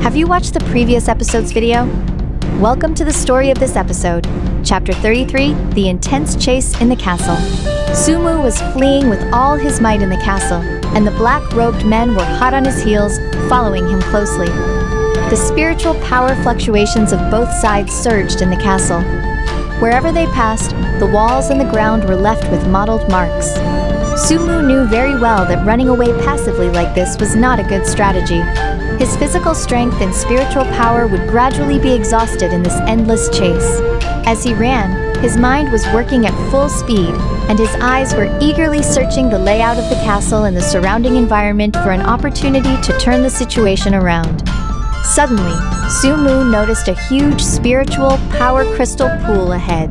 Have you watched the previous episode's video? Welcome to the story of this episode, Chapter 33, The Intense Chase in the Castle. Sumu was fleeing with all his might in the castle, and the black-robed men were hot on his heels, following him closely. The spiritual power fluctuations of both sides surged in the castle. Wherever they passed, the walls and the ground were left with mottled marks. Sumu knew very well that running away passively like this was not a good strategy. His physical strength and spiritual power would gradually be exhausted in this endless chase. As he ran, his mind was working at full speed, and his eyes were eagerly searching the layout of the castle and the surrounding environment for an opportunity to turn the situation around. Suddenly, Sumu noticed a huge spiritual power crystal pool ahead.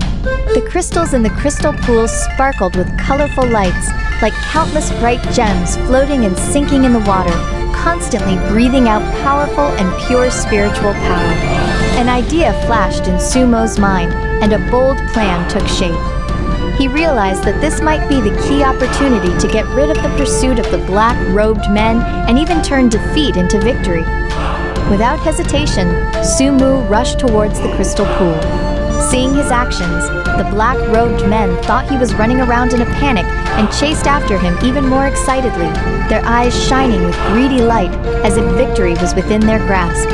The crystals in the crystal pool sparkled with colorful lights, like countless bright gems floating and sinking in the water, constantly breathing out powerful and pure spiritual power. An idea flashed in Sumu's mind, and a bold plan took shape. He realized that this might be the key opportunity to get rid of the pursuit of the black-robed men and even turn defeat into victory. Without hesitation, Sumu rushed towards the crystal pool. Seeing his actions, the black-robed men thought he was running around in a panic and chased after him even more excitedly, their eyes shining with greedy light as if victory was within their grasp.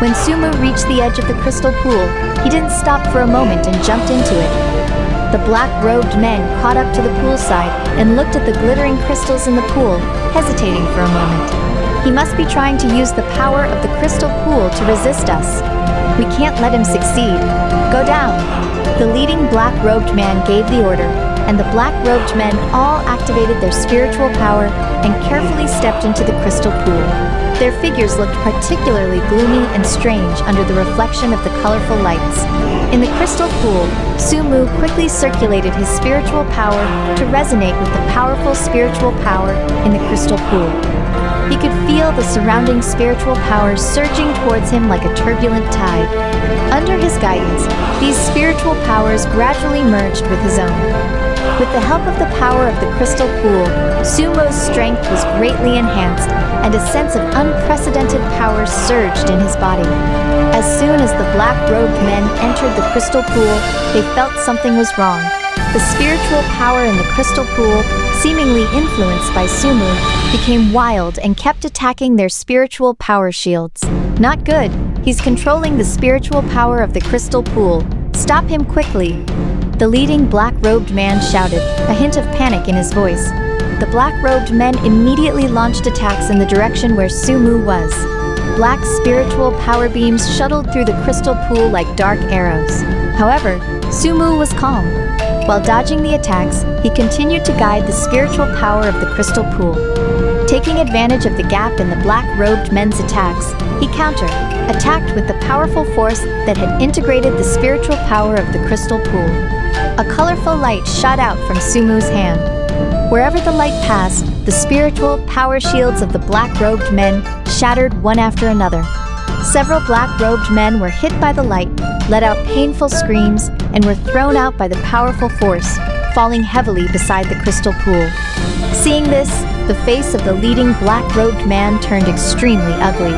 When Sumu reached the edge of the crystal pool, he didn't stop for a moment and jumped into it. The black-robed men caught up to the poolside and looked at the glittering crystals in the pool, hesitating for a moment. He must be trying to use the power of the crystal pool to resist us. We can't let him succeed. Go down! The leading black-robed man gave the order, and the black-robed men all activated their spiritual power and carefully stepped into the crystal pool. Their figures looked particularly gloomy and strange under the reflection of the colorful lights. In the crystal pool, Sumu quickly circulated his spiritual power to resonate with the powerful spiritual power in the crystal pool. He could feel the surrounding spiritual powers surging towards him like a turbulent tide. Under his guidance, these spiritual powers gradually merged with his own. With the help of the power of the crystal pool, Sumu's strength was greatly enhanced, and a sense of unprecedented power surged in his body. As soon as the black-robed men entered the crystal pool, they felt something was wrong. The spiritual power in the crystal pool, seemingly influenced by Sumu, became wild and kept attacking their spiritual power shields. Not good. He's controlling the spiritual power of the crystal pool. Stop him quickly. The leading black-robed man shouted, a hint of panic in his voice. The black-robed men immediately launched attacks in the direction where Sumu was. Black spiritual power beams shuttled through the crystal pool like dark arrows. However, Sumu was calm. While dodging the attacks, he continued to guide the spiritual power of the crystal pool. Taking advantage of the gap in the black-robed men's attacks, he attacked with the powerful force that had integrated the spiritual power of the crystal pool. A colorful light shot out from Sumu's hand. Wherever the light passed, the spiritual power shields of the black-robed men shattered one after another. Several black-robed men were hit by the light, let out painful screams, and were thrown out by the powerful force, falling heavily beside the crystal pool. Seeing this, the face of the leading black-robed man turned extremely ugly.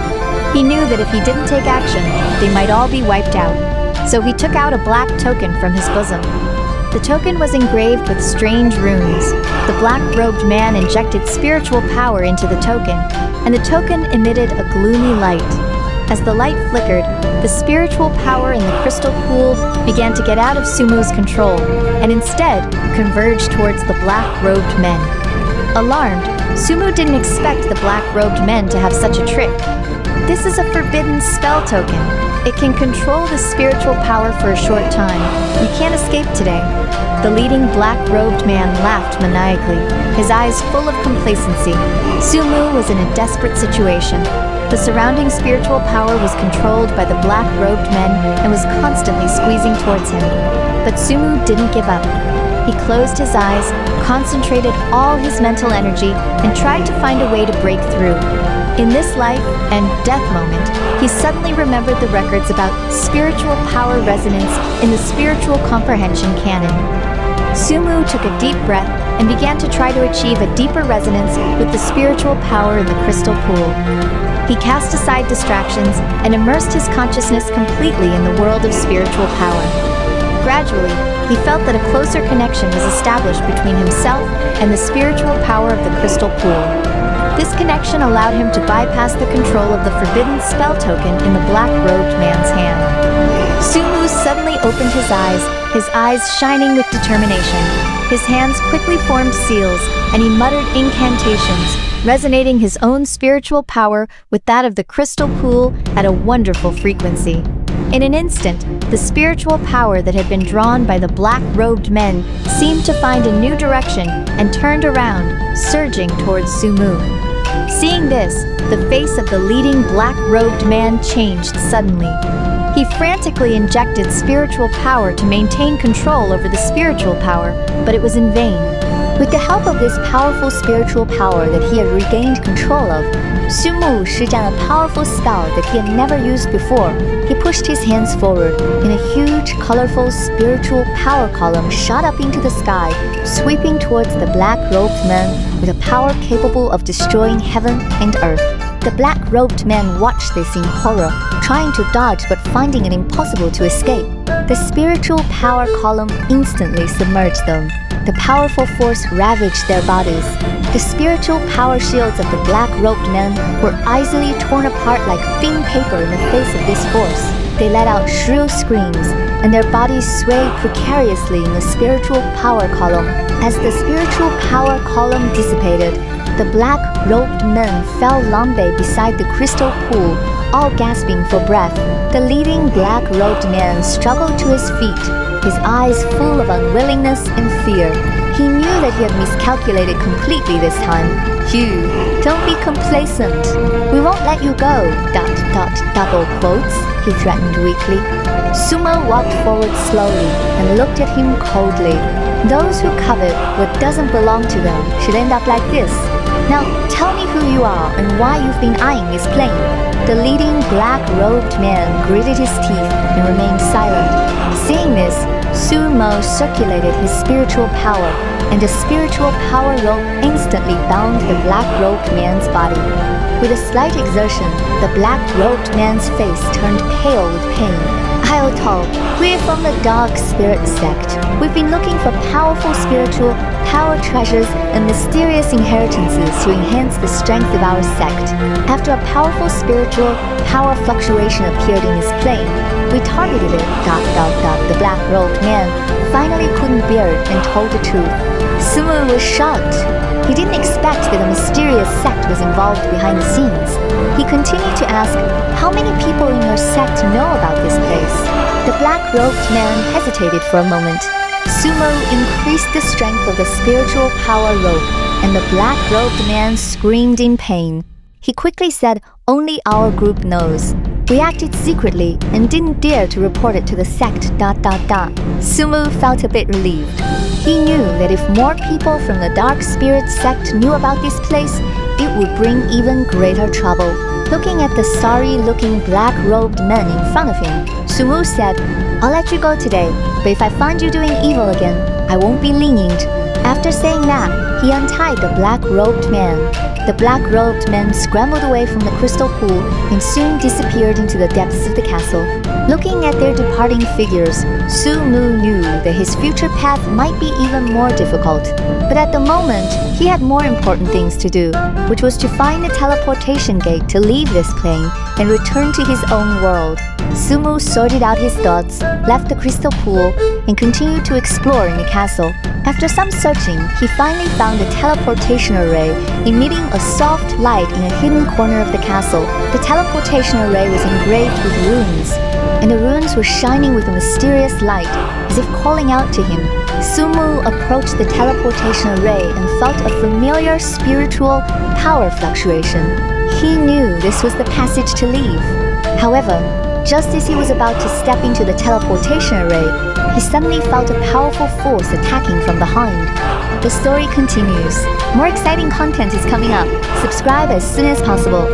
He knew that if he didn't take action, they might all be wiped out. So he took out a black token from his bosom. The token was engraved with strange runes. The black-robed man injected spiritual power into the token, and the token emitted a gloomy light. As the light flickered, the spiritual power in the crystal pool began to get out of Sumu's control, and instead converged towards the black-robed men. Alarmed, Sumu didn't expect the black-robed men to have such a trick. This is a forbidden spell token. It can control the spiritual power for a short time. You can't escape today. The leading black-robed man laughed maniacally, his eyes full of complacency. Sumu was in a desperate situation. The surrounding spiritual power was controlled by the black-robed men and was constantly squeezing towards him. But Sumu didn't give up. He closed his eyes, concentrated all his mental energy, and tried to find a way to break through. In this life and death moment, he suddenly remembered the records about spiritual power resonance in the Spiritual Comprehension Canon. Sumu took a deep breath and began to try to achieve a deeper resonance with the spiritual power in the crystal pool. He cast aside distractions and immersed his consciousness completely in the world of spiritual power. Gradually, he felt that a closer connection was established between himself and the spiritual power of the crystal pool. This connection allowed him to bypass the control of the forbidden spell token in the black-robed man's hand. Sumu suddenly opened his eyes shining with determination. His hands quickly formed seals, and he muttered incantations, resonating his own spiritual power with that of the crystal pool at a wonderful frequency. In an instant, the spiritual power that had been drawn by the black-robed men seemed to find a new direction and turned around, surging towards Sumu. Seeing this, the face of the leading black-robed man changed suddenly. He frantically injected spiritual power to maintain control over the spiritual power, but it was in vain. With the help of this powerful spiritual power that he had regained control of, Sumu施展 a powerful spell that he had never used before. He pushed his hands forward, and a huge, colorful spiritual power column shot up into the sky, sweeping towards the black-robed man with a power capable of destroying heaven and earth. The black-robed men watched this in horror, trying to dodge but finding it impossible to escape. The spiritual power column instantly submerged them. The powerful force ravaged their bodies. The spiritual power shields of the black-robed men were easily torn apart like thin paper in the face of this force. They let out shrill screams, and their bodies swayed precariously in the spiritual power column. As the spiritual power column dissipated, the black-robed men fell lambe beside the crystal pool, all gasping for breath. The leading black-robed man struggled to his feet, his eyes full of unwillingness and fear. He knew that he had miscalculated completely this time. "You, don't be complacent. We won't let you go, ... double quotes," he threatened weakly. Sumo walked forward slowly and looked at him coldly. Those who covet what doesn't belong to them should end up like this. Now, tell me who you are and why you've been eyeing this plane. The leading black-robed man gritted his teeth and remained silent. Seeing this, Sumo circulated his spiritual power, and the spiritual power rope instantly bound the black-robed man's body. With a slight exertion, the black-robed man's face turned pale with pain. "I'll talk. We're from the Dark Spirit Sect. We've been looking for powerful spiritual power treasures and mysterious inheritances to enhance the strength of our sect. After a powerful spiritual power fluctuation appeared in his plane, we targeted it, ... The black-robed man finally couldn't bear it and told the truth. Sumu was shocked. He didn't expect that a mysterious sect was involved behind the scenes. He continued to ask, "How many people in your sect know about this place?" The black-robed man hesitated for a moment. Sumo increased the strength of the spiritual power rope, and the black-robed man screamed in pain. He quickly said, "Only our group knows. We acted secretly and didn't dare to report it to the sect ... Sumu felt a bit relieved. He knew that if more people from the Dark Spirit Sect knew about this place, it would bring even greater trouble. Looking at the sorry-looking black-robed men in front of him, Sumu said, "I'll let you go today, but if I find you doing evil again, I won't be lenient." After saying that, he untied the black-robed man. The black-robed men scrambled away from the crystal pool and soon disappeared into the depths of the castle. Looking at their departing figures, Sumu knew that his future path might be even more difficult. But at the moment, he had more important things to do, which was to find the teleportation gate to leave this plane and return to his own world. Sumu sorted out his thoughts, left the crystal pool, and continued to explore in the castle. After some searching, he finally found a teleportation array emitting a soft light in a hidden corner of the castle. The teleportation array was engraved with runes, and the runes were shining with a mysterious light, as if calling out to him. Sumu approached the teleportation array and felt a familiar spiritual power fluctuation. He knew this was the passage to leave. However, just as he was about to step into the teleportation array, he suddenly felt a powerful force attacking from behind. The story continues. More exciting content is coming up. Subscribe as soon as possible.